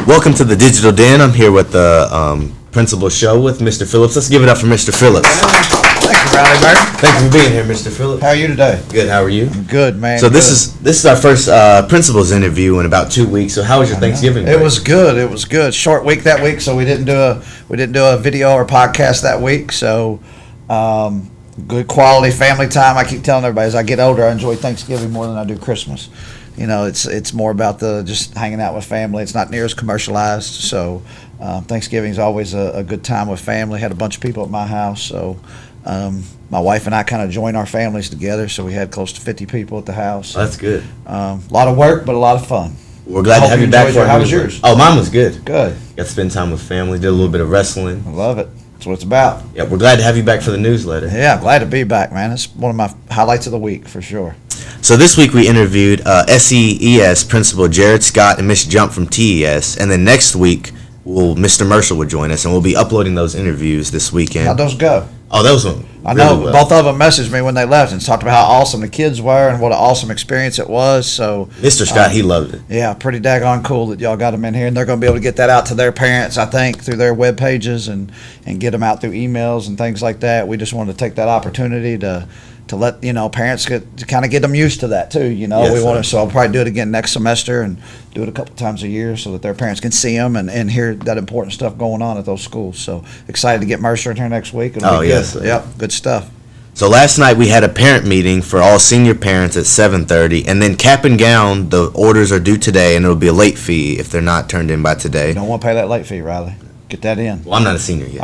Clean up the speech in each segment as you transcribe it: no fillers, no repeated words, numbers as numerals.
Welcome to the Digital Den. I'm here with the Principal Show with Mr. Phillips. Let's give it up for Mr. Phillips. Thank you, Riley Burton. Thank you for being here, Mr. Phillips. How are you today? Good. How are you? I'm good, man. So this is our first principal's interview in about 2 weeks. So how was your Thanksgiving break? It was good. It was good. Short week that week, so we didn't do a video or podcast that week. So good quality family time. I keep telling everybody as I get older, I enjoy Thanksgiving more than I do Christmas. You know, it's more about the just hanging out with family. It's not near as commercialized. So Thanksgiving is always a good time with family. Had a bunch of people at my house, so my wife and I kind of joined our families together. So we had close to 50 people at the house. Oh, that's good. A lot of work, but a lot of fun. We're glad to have you back. How was yours? Oh, mine was good. Good. Got to spend time with family. Did a little bit of wrestling. I love it. That's what it's about. Yeah, we're glad to have you back for the newsletter. Yeah, glad to be back, man. It's one of my highlights of the week for sure. So this week we interviewed SEES Principal Jared Scott and Miss Jump from TES, and then next week Mr. Mercer will join us, and we'll be uploading those interviews this weekend. How'd those go? Oh, those went I really know well. Both of them messaged me when they left and talked about how awesome the kids were and what an awesome experience it was. So Mr. Scott, he loved it. Yeah, pretty daggone cool that y'all got them in here, and they're going to be able to get that out to their parents, I think, through their web pages and get them out through emails and things like that. We just wanted to take that opportunity to let parents to kind of get them used to that too. Yes, So I'll probably do it again next semester and do it a couple times a year so that their parents can see them and hear that important stuff going on at those schools. So excited to get Mercer in here next week. It'll be good. Yes, sir. Yep, good stuff. So last night we had a parent meeting for all senior parents at 7:30, and then cap and gown, the orders are due today, and it'll be a late fee if they're not turned in by today. You don't want to pay that late fee, Riley. Get that in. Well, I'm not a senior yet.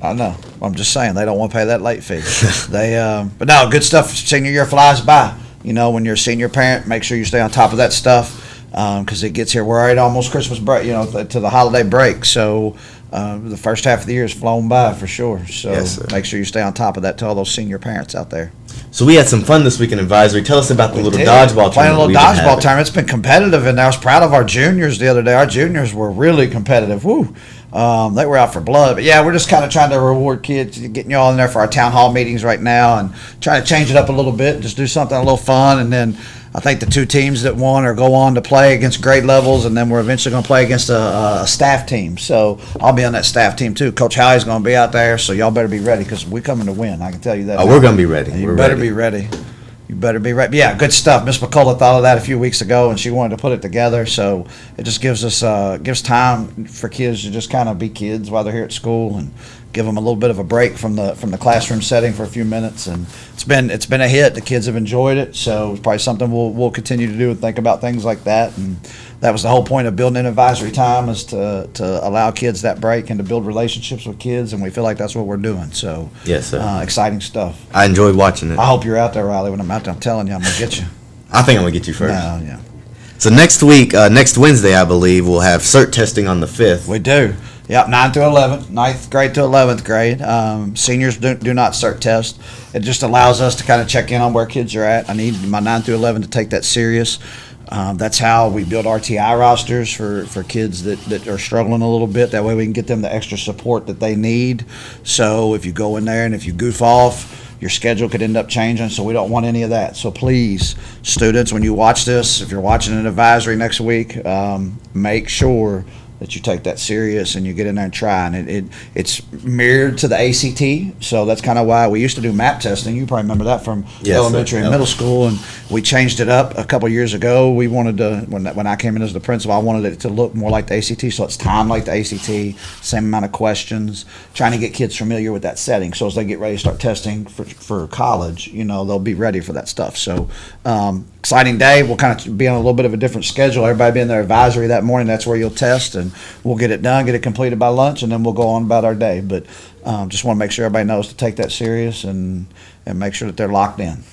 I know. I'm just saying they don't want to pay that late fee. But no, good stuff. Senior year flies by. When you're a senior parent, make sure you stay on top of that stuff because it gets here. We're already almost Christmas break, to the holiday break. So the first half of the year has flown by for sure. So yes, make sure you stay on top of that to all those senior parents out there. So we had some fun this week in advisory. Tell us about the little dodgeball tournament. Playing a little dodgeball tournament. It's been competitive, and I was proud of our juniors the other day. Our juniors were really competitive. Woo! They were out for blood. But yeah, we're just kind of trying to reward kids, getting you all in there for our town hall meetings right now and trying to change it up a little bit, just do something a little fun. And then I think the two teams that won are go on to play against grade levels, and then we're eventually going to play against a staff team. So I'll be on that staff team too. Coach Howie's going to be out there, so y'all better be ready because we're coming to win. I can tell you that. Oh, we're going to be ready. You better be ready. You better be right. Yeah, good stuff. Miss McCullough thought of that a few weeks ago, and she wanted to put it together. So it just gives time for kids to just kind of be kids while they're here at school, and give them a little bit of a break from the classroom setting for a few minutes. And it's been a hit. The kids have enjoyed it. So it's probably something we'll continue to do and think about things like that. And that was the whole point of building an advisory time, is to allow kids that break and to build relationships with kids, and we feel like that's what we're doing. So yes, sir. Exciting stuff. I enjoyed watching it. I hope you're out there, Riley. When I'm out there, I'm telling you, I'm gonna get you. I think I'm gonna get you first. No, yeah. So next week, next Wednesday, I believe, we'll have Cert testing on the 5th. We do. Yep, 9 to 11, 9th grade to 11th grade. Seniors do not Cert test. It just allows us to kind of check in on where kids are at. I need my 9 through 11 to take that serious. That's how we build RTI rosters for kids that are struggling a little bit. That way we can get them the extra support that they need. So if you go in there and if you goof off, your schedule could end up changing, so we don't want any of that. So please, students, when you watch this, if you're watching an advisory next week, make sure that you take that serious and you get in there and try. And it's mirrored to the ACT, so that's kind of why we used to do map testing. You probably remember that from elementary and middle school, and we changed it up a couple years ago. We wanted to, when I came in as the principal, I wanted it to look more like the ACT, so it's timed like the ACT, same amount of questions, trying to get kids familiar with that setting, so as they get ready to start testing for college, they'll be ready for that stuff. So exciting day. We'll kind of be on a little bit of a different schedule. Everybody be in their advisory that morning. That's where you'll test, and we'll get it done, get it completed by lunch, and then we'll go on about our day. But just want to make sure everybody knows to take that serious and make sure that they're locked in.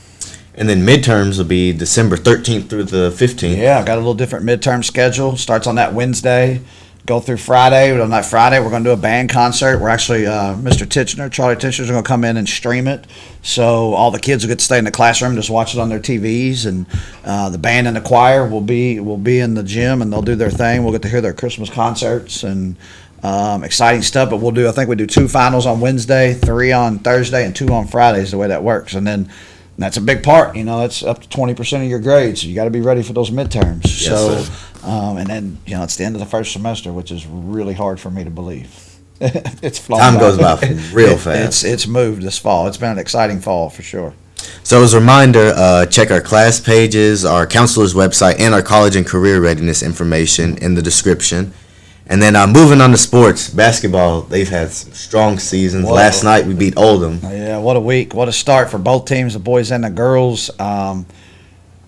And then midterms will be December 13th through the 15th. Yeah, I've got a little different midterm schedule. Starts on that Wednesday, go through Friday. But on that Friday, we're going to do a band concert. We're actually, Charlie Titchener's going to come in and stream it. So all the kids will get to stay in the classroom, just watch it on their TVs. And the band and the choir will be in the gym, and they'll do their thing. We'll get to hear their Christmas concerts and exciting stuff. But I think we do 2 finals on Wednesday, 3 on Thursday, and 2 on Friday is the way that works. And then that's a big part. It's up to 20% of your grades. So you got to be ready for those midterms. Yes, So, and then it's the end of the first semester, which is really hard for me to believe. It's flown Time by. goes by real fast. It's moved this fall. It's been an exciting fall for sure. So as a reminder, check our class pages, our counselor's website, and our college and career readiness information in the description. And then moving on to sports, basketball, they've had some strong seasons. Last night we beat Oldham. Yeah, what a week. What a start for both teams, the boys and the girls.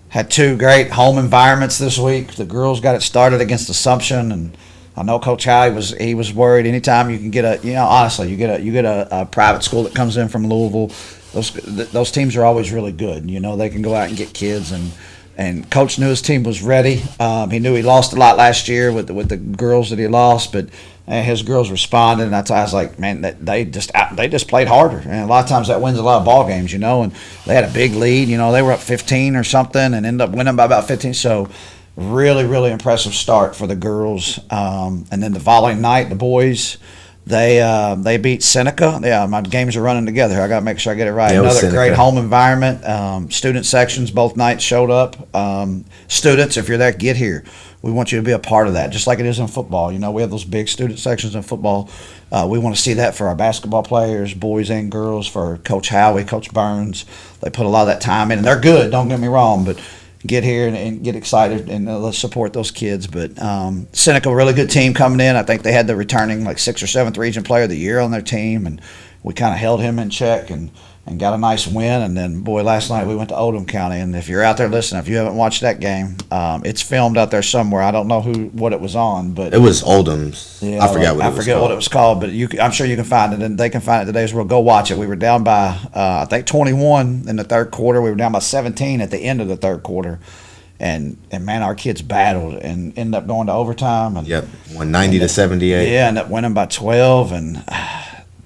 Had two great home environments this week. The girls got it started against Assumption, and I know Coach Howie was worried. Anytime you can get honestly, you get a private school that comes in from Louisville, those teams are always really good. They can go out and get kids, and Coach knew his team was ready. He knew he lost a lot last year with the girls that he lost, but his girls responded, and I was like, man, they just played harder, and a lot of times that wins a lot of ball games, and they had a big lead. They were up 15 or something, and ended up winning by about 15. So really, really impressive start for the girls. And then the following night, the boys. They beat Seneca. Yeah, my games are running together. I got to make sure I get it right. Yeah, Another great home environment. Student sections both nights showed up. Students, if you're there, get here. We want you to be a part of that, just like it is in football. We have those big student sections in football. We want to see that for our basketball players, boys and girls, for Coach Howie, Coach Burns. They put a lot of that time in, and they're good, don't get me wrong, but get here and get excited and let's support those kids. But Seneca, a really good team coming in. I think they had the returning 6th or 7th region player of the year on their team, and we kind of held him in check and got a nice win. And then, boy, last night we went to Oldham County, and if you're out there listening, if you haven't watched that game, it's filmed out there somewhere. I don't know what it was on, but it was Oldham's. Yeah, I forgot what it was called. But I'm sure you can find it, and they can find it today as well. Go watch it. We were down by I think 21 in the third quarter. We were down by 17 at the end of the third quarter. And man, our kids battled and ended up going to overtime. And yep, 190 to 78. Yeah, ended up winning by 12. And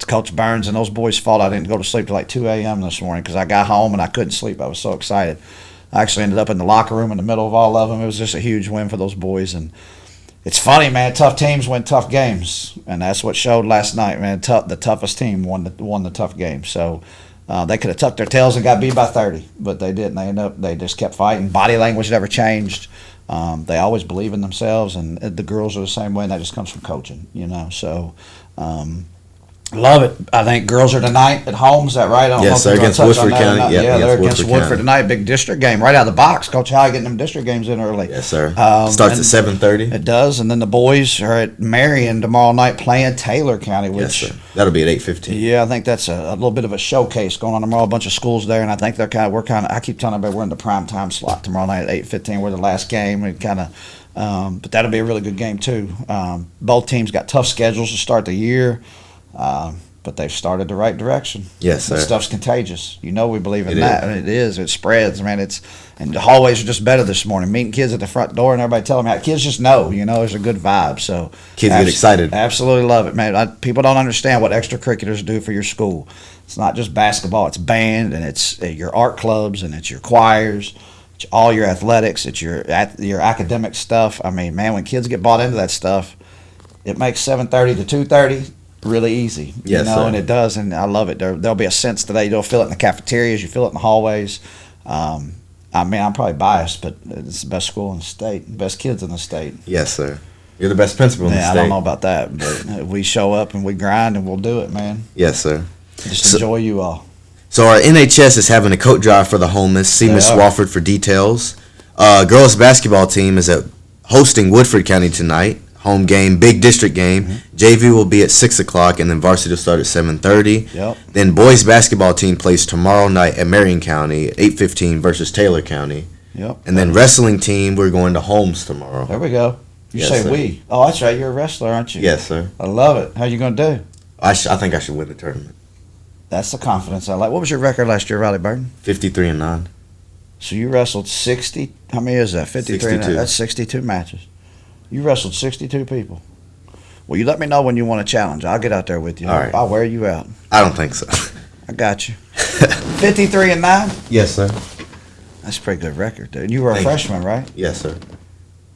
Coach Burns and those boys' fault I didn't go to sleep till 2 a.m. this morning because I got home and I couldn't sleep. I was so excited. I actually ended up in the locker room in the middle of all of them. It was just a huge win for those boys. And it's funny, man. Tough teams win tough games, and that's what showed last night, man. The toughest team won the tough game. So. They could have tucked their tails and got beat by 30, but they didn't. They just kept fighting. Body language never changed. They always believe in themselves, and the girls are the same way, and that just comes from coaching, So, love it. I think girls are tonight at home. Is that right? I don't yes, know sir, against Woodford County. Yeah, they're against Woodford tonight. Big district game right out of the box. Coach Howie getting them district games in early. Yes, sir. Starts at 7:30. It does, and then the boys are at Marion tomorrow night playing Taylor County. Which, yes, sir. That'll be at 8:15. Yeah, I think that's a little bit of a showcase going on tomorrow. A bunch of schools there, and I think we're kind of. I keep telling everybody we're in the prime time slot tomorrow night at 8:15. We're the last game. We kind of. But that'll be a really good game too. Both teams got tough schedules to start the year. But they've started the right direction. Yes, sir. That stuff's contagious. We believe in that. It is. It spreads, man. And the hallways are just better this morning. Meeting kids at the front door and everybody telling me, kids just know, there's a good vibe. So kids get excited. Absolutely love it, man. People don't understand what extracurriculars do for your school. It's not just basketball. It's band, and it's your art clubs, and it's your choirs, it's all your athletics, it's your academic stuff. I mean, man, when kids get bought into that stuff, it makes 7:30 to 2:30 really easy, yes, sir. And it does, and I love it. There'll be a sense today. You'll feel it in the cafeterias, you feel it in the hallways. I mean, I'm probably biased, but it's the best school in the state, best kids in the state. Yes, sir. You're the best principal in the state. I don't know about that, but we show up and we grind and we'll do it, man. Yes, sir. Just enjoy you all. So our NHS is having a coat drive for the homeless. See Miss Swafford for details. Girls basketball team is hosting Woodford County tonight. Home game, big district game. Mm-hmm. JV will be at 6 o'clock, and then varsity will start at 7:30. Yep. Then boys basketball team plays tomorrow night at Marion County at 8:15 versus Taylor County. Yep. And then wrestling team, we're going to Holmes tomorrow. There we go. You yes, say sir. We. Oh, that's right. You're a wrestler, aren't you? Yes, sir. I love it. How you going to do? I think I should win the tournament. That's the confidence I like. What was your record last year, Riley Burton? 53-9. So you wrestled 60. How many is that? 53. That's 62 matches. You wrestled 62 people. Well, you let me know when you want a challenge. I'll get out there with you. All right. I'll wear you out. I don't think so. I got you. 53-9? Yes, sir. That's a pretty good record, dude. You were a freshman, right? Yes, sir.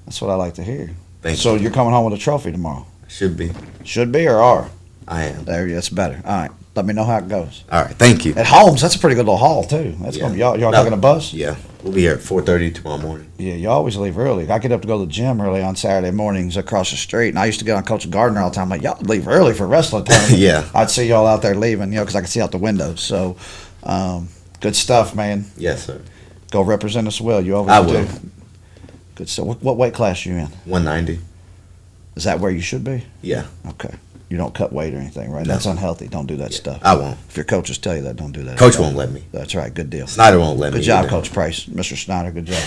That's what I like to hear. Thank you. So you're coming home with a trophy tomorrow? Should be. Should be or are? I am. There, that's better. All right. Let me know how it goes. All right, thank you. At Holmes, that's a pretty good little haul too. That's gonna be y'all No. taking a bus? Yeah, we'll be here at 4:30 tomorrow morning. Yeah, you always leave early. I get up to go to the gym early on Saturday mornings across the street, and I used to get on Coach Gardner all the time. Like, y'all leave early for wrestling tournament. Yeah. I'd see y'all out there leaving, because I could see out the windows. So, good stuff, man. Yes, sir. Go represent us well. You always I do. will. Good stuff. What weight class you in? 190. Is that where you should be? Yeah, Okay. You don't cut weight or anything, right? No. That's unhealthy. Don't do that stuff. I won't. If your coaches tell you that, don't do that. Coach won't let me. That's right. Good deal. Snyder won't let me. Good job, either. Coach Price. Mr. Snyder, good job.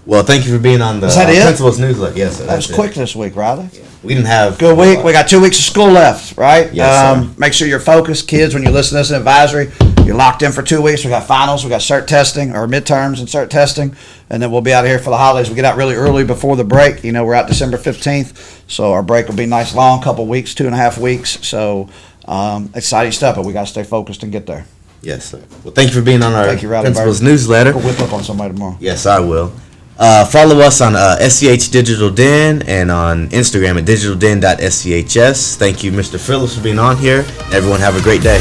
Well, thank you for being on the Is that it? Principal's newsletter. Yes, sir. That was that's quick it. this week, Riley. We didn't have Good week. We got 2 weeks of school left, right? Yes, sir. Make sure you're focused, kids. When you listen to this in advisory, you're locked in for 2 weeks. We got finals, we got cert testing, or midterms and cert testing, and then we'll be out of here for the holidays. We get out really early before the break. We're out December 15th, so our break will be nice, long, couple weeks, 2.5 weeks. So exciting stuff, but we got to stay focused and get there. Yes, sir. Well, thank you for being on our Thank you, Riley Principal's Burton. newsletter. Go whip up on somebody tomorrow. Yes, I will. Follow us on SCH Digital Den and on Instagram at digitalden.schs. Thank you, Mr. Phillips, for being on here. Everyone have a great day.